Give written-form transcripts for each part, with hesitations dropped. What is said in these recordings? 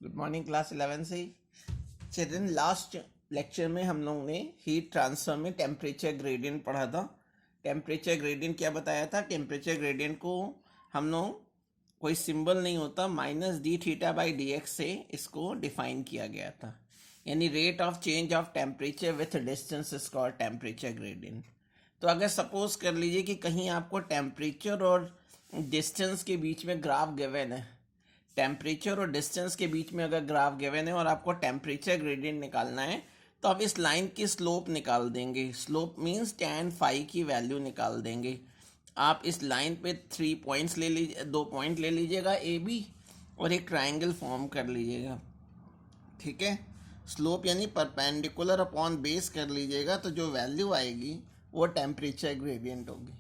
Good morning class 11 से ही। Children, last lecture में हम लोग ने हीट ट्रांसफर में टेम्परेचर ग्रेडियंट पढ़ा था। टेम्परेचर ग्रेडियंट क्या बताया था? टेम्परेचर ग्रेडियंट को हम लोग कोई सिंबल नहीं होता, -d θ/dx से इसको डिफाइन किया गया था। यानी rate of change of temperature with distance is called temperature gradient. तो अगर सपोज कर लीजिए कि कहीं आपको टेम्परेचर और डिस्टेंस के बीच में ग्राफ गिवन है, टेम्परेचर और डिस्टेंस के बीच में अगर ग्राफ गिवन है और आपको टेम्परेचर ग्रेडियंट निकालना है, तो आप इस लाइन की स्लोप निकाल देंगे। स्लोप मीन्स tan phi की वैल्यू निकाल देंगे। आप इस लाइन पे 3 पॉइंट्स ले लीजिए, 2 पॉइंट ले लीजिएगा ए बी, और एक ट्राइंगल फॉर्म कर लीजिएगा। ठीक है, स्लोप यानी परपेंडिकुलर अपॉन बेस कर लीजिएगा, तो जो वैल्यू आएगी वो टेम्परेचर ग्रेडियंट होगी।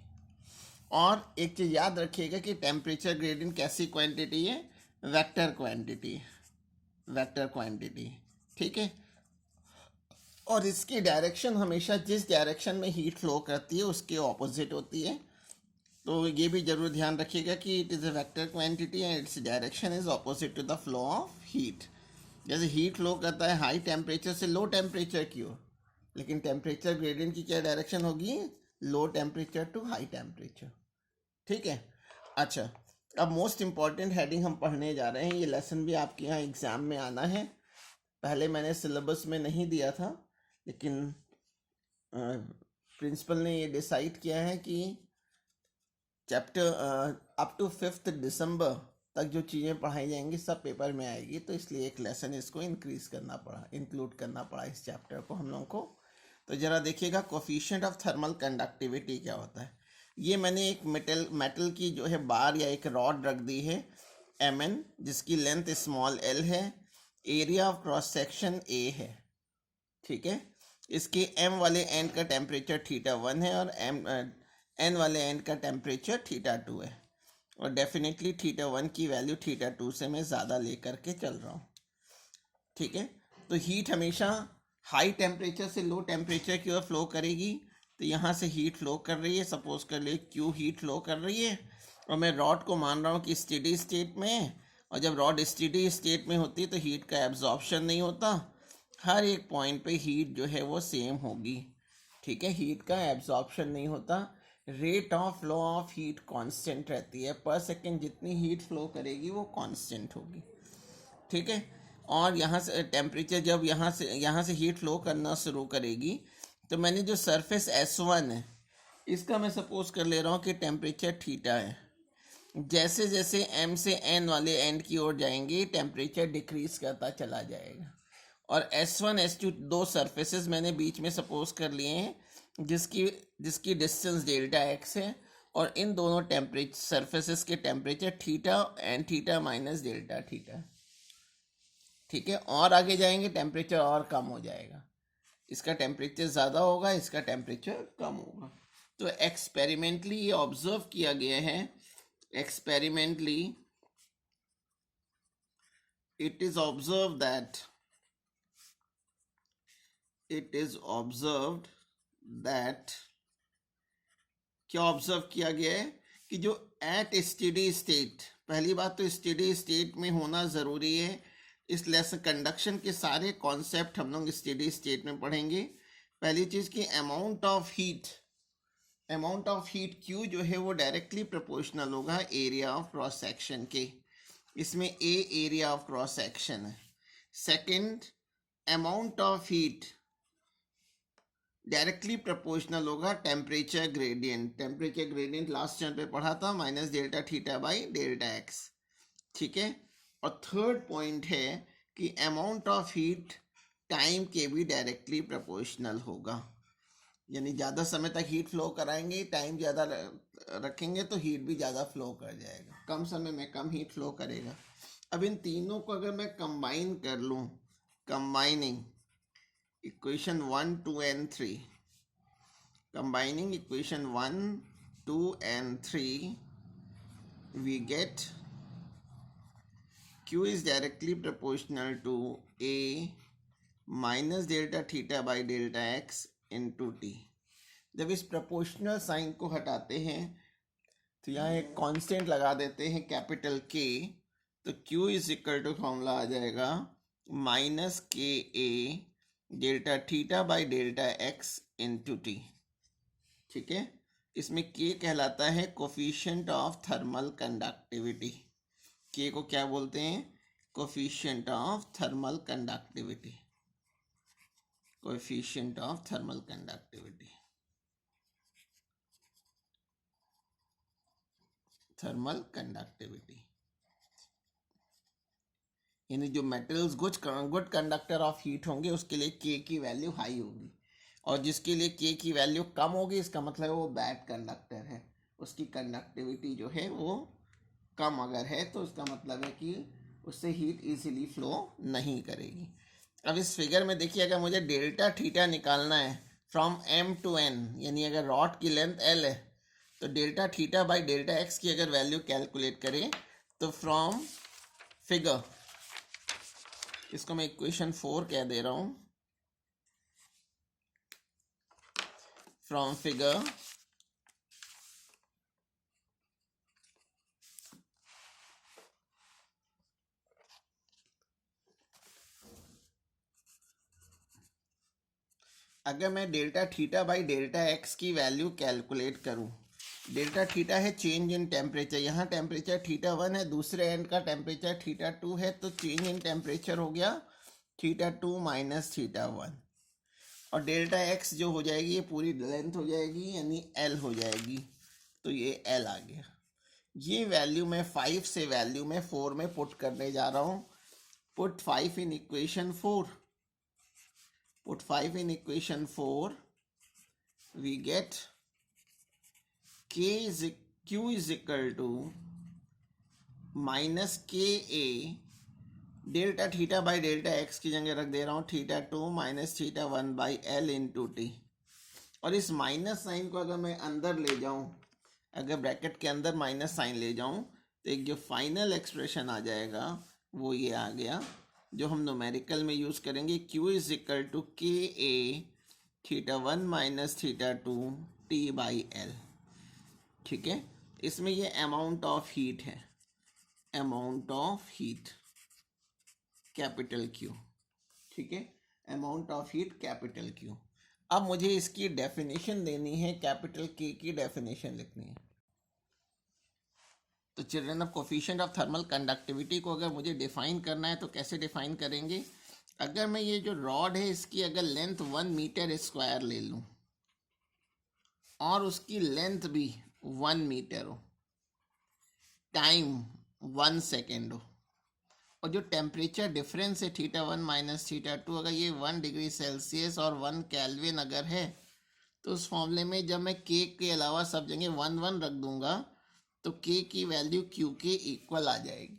और एक चीज़ याद रखिएगा कि टेम्परेचर ग्रेडियंट कैसी क्वांटिटी है? Vector quantity, vector quantity. ठीक है, और इसकी डायरेक्शन हमेशा जिस डायरेक्शन में हीट फ्लो करती है उसके ऑपोजिट होती है। तो ये भी जरूर ध्यान रखिएगा कि it is a vector quantity and its direction is opposite to the flow of heat. जैसे हीट फ्लो करता है हाई टेम्परेचर से लो टेम्परेचर की ओर, लेकिन टेम्परेचर ग्रेडियंट की क्या डायरेक्शन होगी? Low temperature to high temperature. ठीक है, अच्छा, अब मोस्ट इम्पॉर्टेंट हेडिंग हम पढ़ने जा रहे हैं। ये लेसन भी आपके यहाँ एग्ज़ाम में आना है। पहले मैंने सिलेबस में नहीं दिया था, लेकिन प्रिंसिपल ने ये डिसाइड किया है कि चैप्टर अप टू 5 दिसंबर तक जो चीज़ें पढ़ाई जाएंगी सब पेपर में आएगी, तो इसलिए एक लेसन इसको इंक्लूड करना पड़ा इस चैप्टर को हम लोग को। तो ज़रा देखिएगा, कोफिशिएंट ऑफ थर्मल कंडक्टिविटी क्या होता है। ये मैंने एक मेटल की जो है बार या एक रॉड रख दी है Mn, जिसकी लेंथ स्मॉल l है, area of cross section A है। ठीक है, इसके m वाले एंड का टेम्परेचर θ1 है और n वाले एंड का टेम्परेचर θ2 है, और डेफिनेटली θ1 की वैल्यू θ2 से मैं ज़्यादा लेकर के चल रहा हूँ। ठीक है, तो हीट हमेशा हाई टेम्परेचर से लो टेम्परेचर की ओर फ्लो करेगी। तो यहाँ से हीट फ्लो कर रही है, सपोज कर ले क्यू हीट फ्लो कर रही है, और मैं रॉड को मान रहा हूँ कि स्टेडी स्टेट में है। और जब रॉड स्टेडी स्टेट में होती है तो हीट का एब्जॉर्प्शन नहीं होता, हर एक पॉइंट पे हीट जो है वो सेम होगी। ठीक है, हीट का एब्जॉर्प्शन नहीं होता, rate of flow of heat constant रहती है। पर सेकंड जितनी हीट फ्लो करेगी वो कांस्टेंट होगी। ठीक है, और यहाँ से टेम्परेचर जब यहाँ से हीट फ्लो करना शुरू करेगी, तो मैंने जो सरफेस S1 है इसका मैं सपोज कर ले रहा हूँ कि टेम्परेचर थीटा है। जैसे जैसे M से N वाले एंड की ओर जाएंगे टेम्परेचर डिक्रीज करता चला जाएगा। और S1 S2 दो सरफेसेस मैंने बीच में सपोज कर लिए हैं जिसकी डिस्टेंस डेल्टा x है, और इन दोनों टेम्परेचर सरफेसेस के temperature theta and theta minus delta theta. ठीक है, और आगे जाएंगे टेम्परेचर और कम हो जाएगा, इसका टेम्परेचर ज़्यादा होगा, इसका टेम्परेचर कम होगा। तो एक्सपेरिमेंटली ये ऑब्जर्व किया गया है, experimentally it is observe that क्या ऑब्जर्व किया गया है कि जो एट स्टेडी स्टेट, पहली बात तो स्टेडी स्टेट में होना ज़रूरी है। इस लेसन कंडक्शन के सारे कॉन्सेप्ट हम लोग स्टेडी स्टेट में पढ़ेंगे। पहली चीज़ कि अमाउंट ऑफ हीट Q जो है वो डायरेक्टली प्रोपोर्शनल होगा एरिया ऑफ क्रॉस सेक्शन के। इसमें A area of cross section है। Second, amount of heat directly proportional होगा टेम्परेचर ग्रेडियंट लास्ट चैप्टर पे पढ़ा था, minus delta theta by delta x. ठीक है, और थर्ड पॉइंट है कि अमाउंट ऑफ हीट टाइम के भी डायरेक्टली प्रोपोर्शनल होगा। यानी ज़्यादा समय तक हीट फ्लो कराएंगे, टाइम ज़्यादा रखेंगे तो हीट भी ज़्यादा फ्लो कर जाएगा, कम समय में कम हीट फ्लो करेगा। अब इन तीनों को अगर मैं कंबाइन कर लूँ, combining equation 1, 2 and 3, combining equation 1, 2 and 3, we get Q is directly proportional to A minus delta theta by delta x into T। जब इस प्रोपोर्शनल साइन को हटाते हैं तो यहाँ एक कांस्टेंट लगा देते हैं कैपिटल K, तो Q is equal to formula आ जाएगा minus K A delta theta by delta x into T. ठीक है, इसमें K कहलाता है coefficient of thermal conductivity. K को क्या बोलते हैं? Coefficient of thermal conductivity, coefficient of thermal conductivity, thermal conductivity. यानी जो metals good conductor of heat होंगे उसके लिए के की वैल्यू हाई होगी, और जिसके लिए के की वैल्यू कम होगी इसका मतलब है वो बैड कंडक्टर है, उसकी कंडक्टिविटी जो है वो कम अगर है तो उसका मतलब है कि उससे हीट इजीली फ्लो नहीं करेगी। अब इस फिगर में देखिए, अगर मुझे डेल्टा थीटा निकालना है फ्रॉम एम टू एन, यानी अगर रॉड की लेंथ एल है तो delta theta by delta x की अगर वैल्यू कैलकुलेट करें तो फ्रॉम फिगर, इसको मैं इक्वेशन 4 कह दे रहा हूं, फ्रॉम फिगर अगर मैं delta theta by delta x की वैल्यू कैलकुलेट करूं, डेल्टा थीटा है चेंज इन टेम्परेचर, यहाँ टेम्परेचर थीटा 1 है, दूसरे एंड का टेम्परेचर थीटा 2 है, तो चेंज इन टेम्परेचर हो गया थीटा 2 माइनस थीटा 1, और डेल्टा एक्स जो हो जाएगी ये पूरी लेंथ हो जाएगी यानी एल हो जाएगी, तो ये एल आ गया। ये वैल्यू मैं 5 से वैल्यू में 4 में पुट करने जा रहा हूँ। Put 5 in equation 4, put 5 in equation 4, we get Q is equal to minus KA delta theta by delta x की जगह रख दे रहा हूँ theta 2 minus theta 1 by L into T, और इस माइनस साइन को अगर मैं अंदर ले जाऊँ, अगर ब्रैकेट के अंदर माइनस साइन ले जाऊँ तो एक जो फाइनल एक्सप्रेशन आ जाएगा वो ये आ गया, जो हम न्यूमेरिकल में यूज़ करेंगे, Q is equal to K A theta 1 minus theta 2 T by L. ठीक है, इसमें ये अमाउंट ऑफ हीट है, amount of heat capital Q। ठीक है, amount of heat capital Q। अब मुझे इसकी डेफिनेशन देनी है, कैपिटल K की डेफिनेशन लिखनी है। तो children, of coefficient of thermal conductivity को अगर मुझे डिफाइन करना है तो कैसे डिफाइन करेंगे? अगर मैं ये जो रॉड है इसकी अगर लेंथ 1 मीटर स्क्वायर ले लूँ और उसकी लेंथ भी 1 मीटर हो, टाइम 1 सेकेंड हो, और जो टेम्परेचर डिफरेंस है थीटा 1 माइनस थीटा 2 अगर ये 1 डिग्री सेल्सियस और 1 केल्विन अगर है, तो उस फॉर्मूले में जब मैं के अलावा सब जगह 1 रख दूंगा तो K की वैल्यू Q के इक्वल आ जाएगी।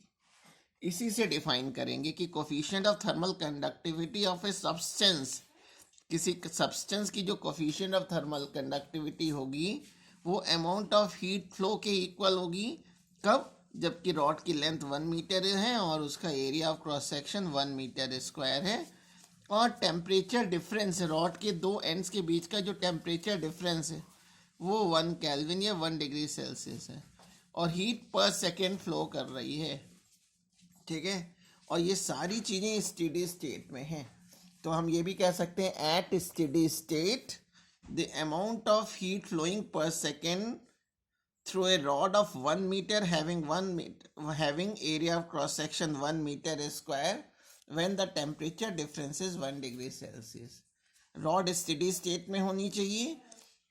इसी से डिफाइन करेंगे कि coefficient of thermal conductivity of a substance, किसी सब्सटेंस की जो कोफिशिएंट ऑफ थर्मल कंडक्टिविटी होगी वो अमाउंट ऑफ हीट फ्लो के इक्वल होगी। कब? जबकि रॉड की लेंथ 1 मीटर है और उसका area of cross section 1 metre square है, और टेम्परेचर डिफरेंस रॉड के दो एंड्स के बीच का जो टेम्परेचर डिफरेंस है वो 1 केल्विन या 1 डिग्री सेल्सियस है, और हीट पर सेकेंड फ्लो कर रही है। ठीक है, और ये सारी चीज़ें स्टेडी स्टेट में हैं, तो हम ये भी कह सकते हैं at steady state the amount of heat flowing per second through a rod of 1 metre having area of cross section 1 metre square when the temperature difference is 1 degree Celsius. Rod steady state में होनी चाहिए,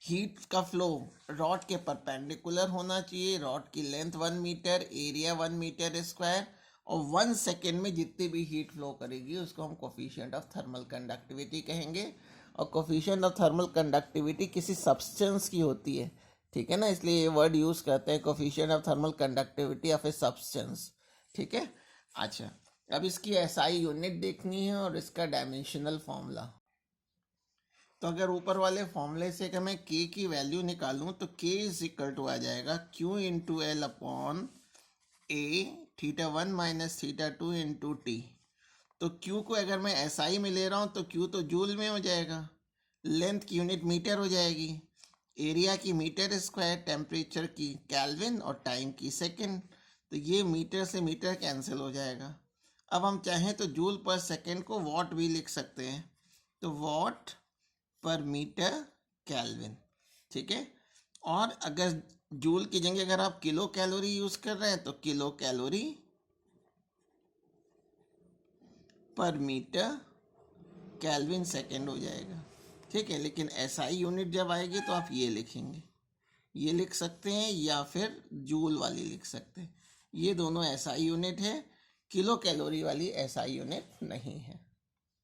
heat का flow rod के perpendicular होना चाहिए, rod की length 1 metre, area 1 metre square, और 1 second में जितनी भी हीट फ्लो करेगी उसको हम कोफिशिएंट ऑफ थर्मल कंडक्टिविटी कहेंगे। और कोफिशिएंट ऑफ थर्मल कंडक्टिविटी किसी सब्सटेंस की होती है, ठीक है ना, इसलिए ये वर्ड यूज़ करते हैं, coefficient of thermal conductivity of a substance. ठीक है, अच्छा, अब इसकी एसआई यूनिट देखनी है और इसका डायमेंशनल फॉर्मूला। तो अगर ऊपर वाले फॉर्मूले से अगर मैं K की वैल्यू निकालूं तो K इज इक्वल टू आ जाएगा Q into L upon A theta 1 minus theta 2 into T. तो Q को अगर मैं SI में ले रहा हूँ तो Q तो जूल में हो जाएगा, लेंथ की यूनिट मीटर हो जाएगी, एरिया की मीटर स्क्वायर, टेम्परेचर की केल्विन और टाइम की सेकेंड। तो ये मीटर से मीटर कैंसिल हो जाएगा। अब हम चाहें तो जूल पर सेकेंड को वॉट भी लिख सकते हैं, तो वॉट पर मीटर केल्विन, ठीक है। और अगर जूल की जगह अगर आप किलो कैलोरी यूज कर रहे हैं तो किलो कैलोरी पर मीटर केल्विन सेकेंड हो जाएगा, ठीक है। लेकिन एसआई यूनिट जब आएगी तो आप ये लिखेंगे, ये लिख सकते हैं या फिर जूल वाली लिख सकते हैं। ये दोनों एसआई यूनिट है, किलो कैलोरी वाली एसआई यूनिट नहीं है।